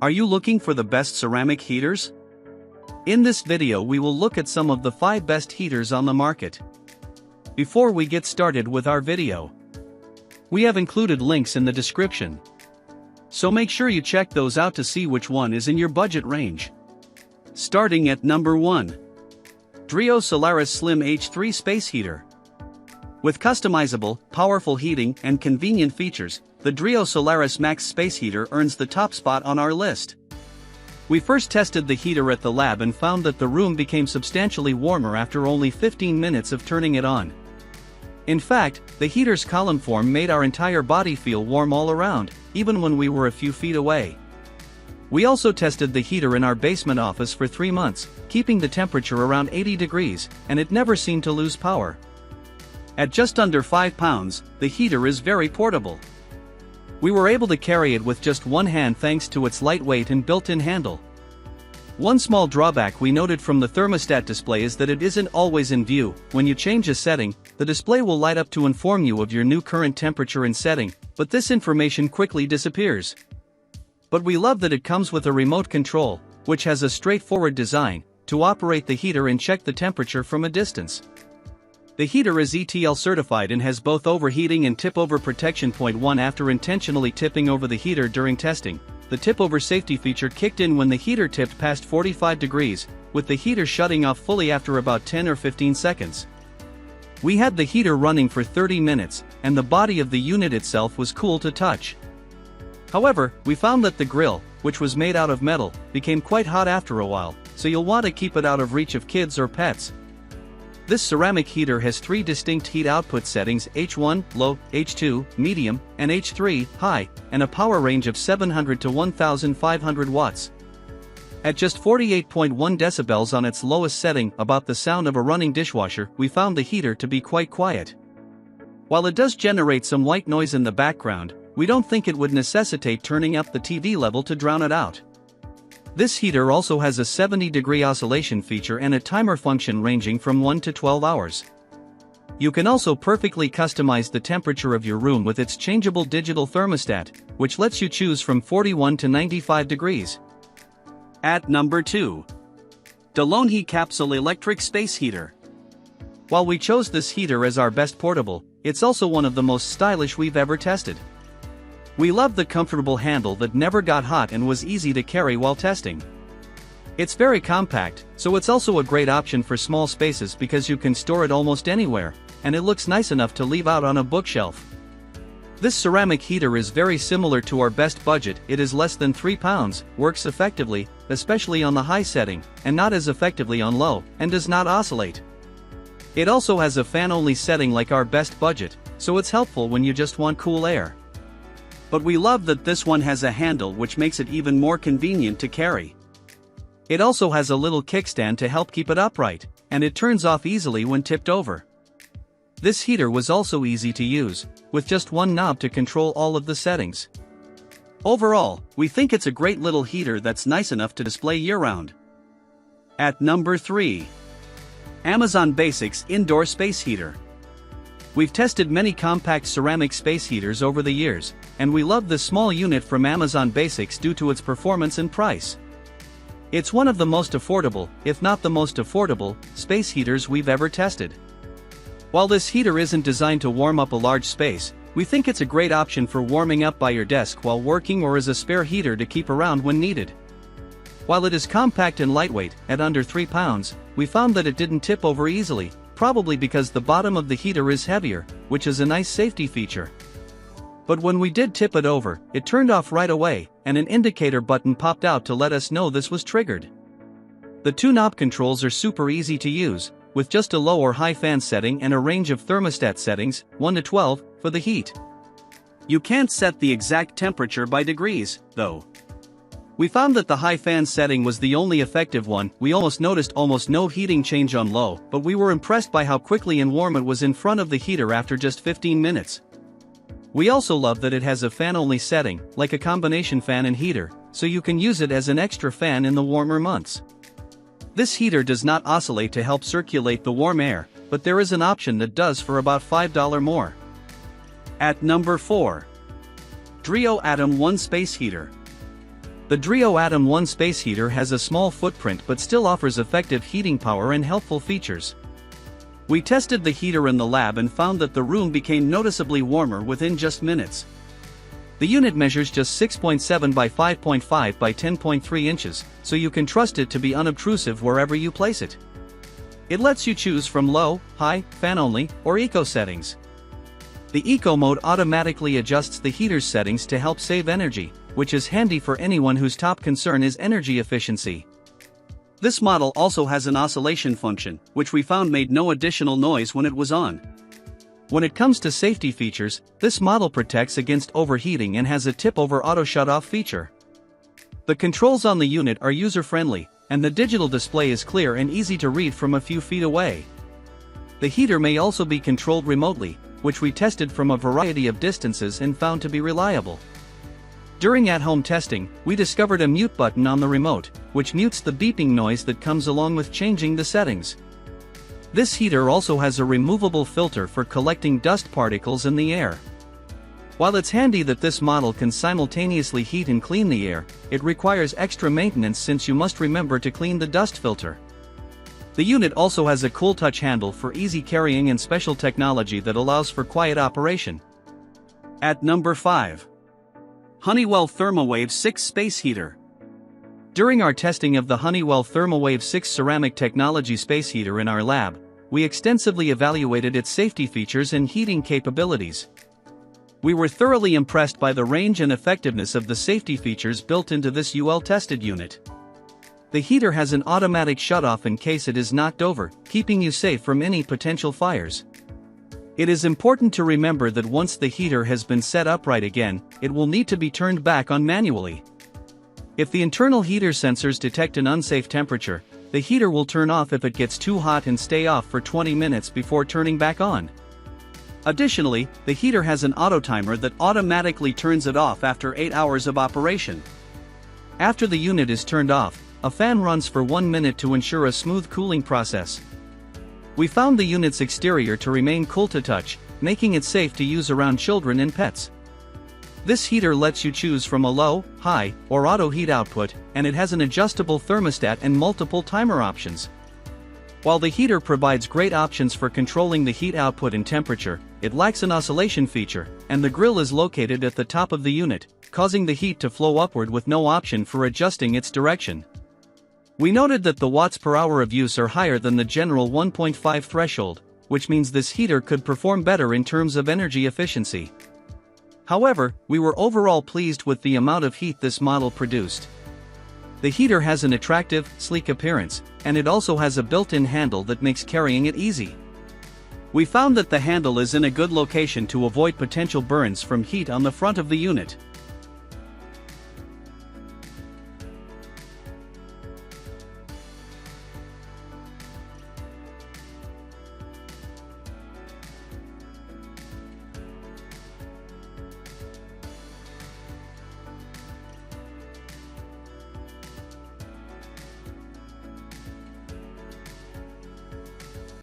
Are you looking for the best ceramic heaters? In this video we will look at some of the 5 best heaters on the market. Before we get started with our video, we have included links in the description. So make sure you check those out to see which one is in your budget range. Starting at number 1. Dreo Solaris Slim H3 Space Heater. With customizable, powerful heating and convenient features, the Dreo Solaris Max Space Heater earns the top spot on our list. We first tested the heater at the lab and found that the room became substantially warmer after only 15 minutes of turning it on. In fact, the heater's column form made our entire body feel warm all around, even when we were a few feet away. We also tested the heater in our basement office for 3 months, keeping the temperature around 80 degrees, and it never seemed to lose power. At just under 5 pounds, the heater is very portable. We were able to carry it with just one hand thanks to its lightweight and built-in handle. One small drawback we noted from the thermostat display is that it isn't always in view. When you change a setting, the display will light up to inform you of your new current temperature and setting, but this information quickly disappears. But we love that it comes with a remote control, which has a straightforward design, to operate the heater and check the temperature from a distance. The heater is ETL certified and has both overheating and tip-over protection. Point 1. After intentionally tipping over the heater during testing, the tip-over safety feature kicked in when the heater tipped past 45 degrees, with the heater shutting off fully after about 10 or 15 seconds. We had the heater running for 30 minutes, and the body of the unit itself was cool to touch. However, we found that the grill, which was made out of metal, became quite hot after a while, so you'll want to keep it out of reach of kids or pets. This ceramic heater has 3 distinct heat output settings: H1, low, H2, medium, and H3, high, and a power range of 700 to 1500 watts. At just 48.1 decibels on its lowest setting, about the sound of a running dishwasher, we found the heater to be quite quiet. While it does generate some white noise in the background, we don't think it would necessitate turning up the TV level to drown it out. This heater also has a 70-degree oscillation feature and a timer function ranging from 1 to 12 hours. You can also perfectly customize the temperature of your room with its changeable digital thermostat, which lets you choose from 41 to 95 degrees. At number 2. Deloni Capsule Electric Space Heater. While we chose this heater as our best portable, it's also one of the most stylish we've ever tested. We love the comfortable handle that never got hot and was easy to carry while testing. It's very compact, so it's also a great option for small spaces because you can store it almost anywhere, and it looks nice enough to leave out on a bookshelf. This ceramic heater is very similar to our best budget. It is less than 3 pounds, works effectively, especially on the high setting, and not as effectively on low, and does not oscillate. It also has a fan-only setting like our best budget, so it's helpful when you just want cool air. But we love that this one has a handle which makes it even more convenient to carry. It also has a little kickstand to help keep it upright, and it turns off easily when tipped over. This heater was also easy to use, with just one knob to control all of the settings. Overall, we think it's a great little heater that's nice enough to display year-round. At number 3. Amazon Basics Indoor Space Heater. We've tested many compact ceramic space heaters over the years, and we love this small unit from Amazon Basics due to its performance and price. It's one of the most affordable, if not the most affordable, space heaters we've ever tested. While this heater isn't designed to warm up a large space, we think it's a great option for warming up by your desk while working or as a spare heater to keep around when needed. While it is compact and lightweight, at under 3 pounds, we found that it didn't tip over easily, probably because the bottom of the heater is heavier, which is a nice safety feature. But when we did tip it over, it turned off right away, and an indicator button popped out to let us know this was triggered. The 2 knob controls are super easy to use, with just a low or high fan setting and a range of thermostat settings, 1 to 12, for the heat. You can't set the exact temperature by degrees, though. We found that the high fan setting was the only effective one. We noticed almost no heating change on low, but we were impressed by how quickly and warm it was in front of the heater after just 15 minutes. We also love that it has a fan-only setting, like a combination fan and heater, so you can use it as an extra fan in the warmer months. This heater does not oscillate to help circulate the warm air, but there is an option that does for about $5 more. At number 4. Dreo Atom 1 Space Heater. The Dreo Atom 1 space heater has a small footprint but still offers effective heating power and helpful features. We tested the heater in the lab and found that the room became noticeably warmer within just minutes. The unit measures just 6.7 by 5.5 by 10.3 inches, so you can trust it to be unobtrusive wherever you place it. It lets you choose from low, high, fan only, or eco settings. The eco mode automatically adjusts the heater's settings to help save energy, which is handy for anyone whose top concern is energy efficiency. This model also has an oscillation function, which we found made no additional noise when it was on. When it comes to safety features, this model protects against overheating and has a tip-over auto shut-off feature. The controls on the unit are user-friendly, and the digital display is clear and easy to read from a few feet away. The heater may also be controlled remotely, which we tested from a variety of distances and found to be reliable. During at-home testing, we discovered a mute button on the remote, which mutes the beeping noise that comes along with changing the settings. This heater also has a removable filter for collecting dust particles in the air. While it's handy that this model can simultaneously heat and clean the air, it requires extra maintenance since you must remember to clean the dust filter. The unit also has a cool touch handle for easy carrying and special technology that allows for quiet operation. At number 5. Honeywell Thermowave 6 Space Heater. During our testing of the Honeywell Thermowave 6 ceramic technology space heater in our lab, we extensively evaluated its safety features and heating capabilities. We were thoroughly impressed by the range and effectiveness of the safety features built into this UL-tested unit. The heater has an automatic shut-off in case it is knocked over, keeping you safe from any potential fires. It is important to remember that once the heater has been set upright again, it will need to be turned back on manually. If the internal heater sensors detect an unsafe temperature, the heater will turn off if it gets too hot and stay off for 20 minutes before turning back on. Additionally, the heater has an auto timer that automatically turns it off after 8 hours of operation. After the unit is turned off, a fan runs for 1 minute to ensure a smooth cooling process. We found the unit's exterior to remain cool to touch, making it safe to use around children and pets. This heater lets you choose from a low, high, or auto heat output, and it has an adjustable thermostat and multiple timer options. While the heater provides great options for controlling the heat output and temperature, it lacks an oscillation feature, and the grill is located at the top of the unit, causing the heat to flow upward with no option for adjusting its direction. We noted that the watts per hour of use are higher than the general 1.5 threshold, which means this heater could perform better in terms of energy efficiency. However, we were overall pleased with the amount of heat this model produced. The heater has an attractive, sleek appearance, and it also has a built-in handle that makes carrying it easy. We found that the handle is in a good location to avoid potential burns from heat on the front of the unit.